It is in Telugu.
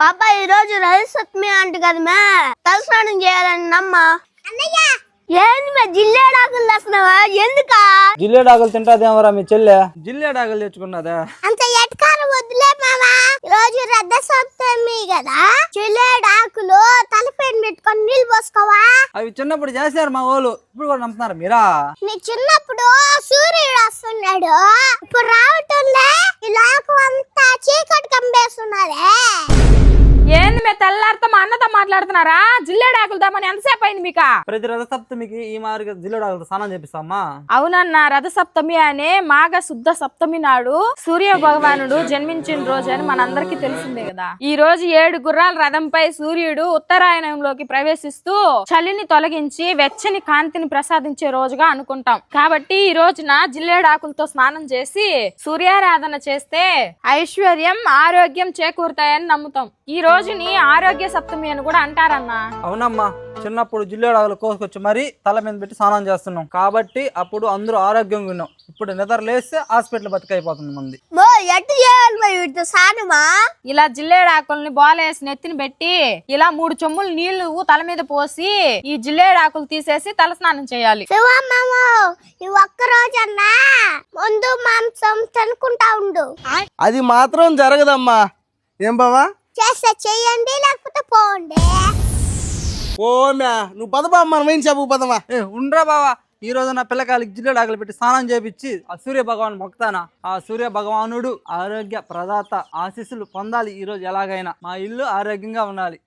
పాప ఈ రోజు రజసప్తమి అంట కదా తలస్నానం చేయాలని నమ్మ ఏంది జిల్లేడాకులు తెస్తున్నావా? ఎందుకా జిల్లేడాకులు తింటాదేమరా మీ చెల్లె? జిల్లేడాకులు తెచ్చుకున్నదా? అంత ఎట్కారం వద్దులే మామా. ఈ రోజు రథసప్తమి కదా, జిల్లేడాకులు తలపైన పెట్టుకొని నీళ్ళు పోసుకోవా? అవి చిన్నప్పుడు చేశారు మా వాళ్ళు, ఇప్పుడు కూడా నమ్ముతున్నారు మీరా? నీ చిన్నప్పుడు సూర్యుడు వస్తున్నాడు, ఇప్పుడు రావటంలే. ఈ లోకం అంతా చీకటి కంపేస్తున్నారే. ఏంది మీ తెల్లారితో మా అన్నతో మాట్లాడుతున్నారా? జిల్లేడాకులు దామని ఎంతసేపు అయింది మీకు? ప్రతి రథసప్తమికి ఈ మాదిరిగా జిల్లేడాకులతో స్నానం చేపిస్తామా? అవునన్నా, రథసప్తమి అనే మాఘ శుద్ధ సప్తమి నాడు సూర్య భగవానుడు జన్మించిన రోజు అని మనందరికీ తెలిసిందే కదా. ఈ రోజు 7 గుర్రాల రథంపై సూర్యుడు ఉత్తరాయణంలోకి ప్రవేశిస్తూ చలిని తొలగించి వెచ్చని కాంతిని ప్రసాదించే రోజుగా అనుకుంటాం. కాబట్టి ఈ రోజున జిల్లేడాకులతో స్నానం చేసి సూర్యారాధన చేస్తే ఐశ్వర్యం ఆరోగ్యం చేకూరుతాయని నమ్ముతాం. ఈ రోజుని ఆరోగ్య సప్తమి అని కూడా అంటారన్నా. అవునమ్మా, చిన్నప్పుడు జిల్లేడాకులు కోసుకొచ్చి మరి తల మీద పెట్టి స్నానం చేస్తున్నాం కాబట్టి అప్పుడు అందరూ ఆరోగ్యంగా ఉన్నాం. ఇప్పుడు నిద్ర లేస్తే హాస్పిటల్ బతికైపోతుంది మంది. ఇలా జిల్లేడాకుల్ని బోలేసి నెత్తిని పెట్టి ఇలా 3 చెంబులు నీళ్లు తల మీద పోసి ఈ జిల్లేడాకులు తీసేసి తల స్నానం చేయాలి. ఒక్క రోజన్నా ముందు మాంసం తినుకుంటా ఉండు. అది మాత్రం జరగదమ్మా. ఏం బావా? చేస్తే చెయ్యండి, లేకపోతే పోండి. ఓమ్యా నువ్వు పదబా, మనం ఏం చెప్పు పదమా. ఉండరా బావా, ఈ రోజు నా పిల్లకాయలకి జిల్లేడాకులు పెట్టి స్నానం చేపించి ఆ సూర్య భగవాన్ మొక్తానా. ఆ సూర్య భగవానుడు ఆరోగ్య ప్రదాత ఆశీస్సులు పొందాలి. ఈ రోజు ఎలాగైనా మా ఇల్లు ఆరోగ్యంగా ఉండాలి.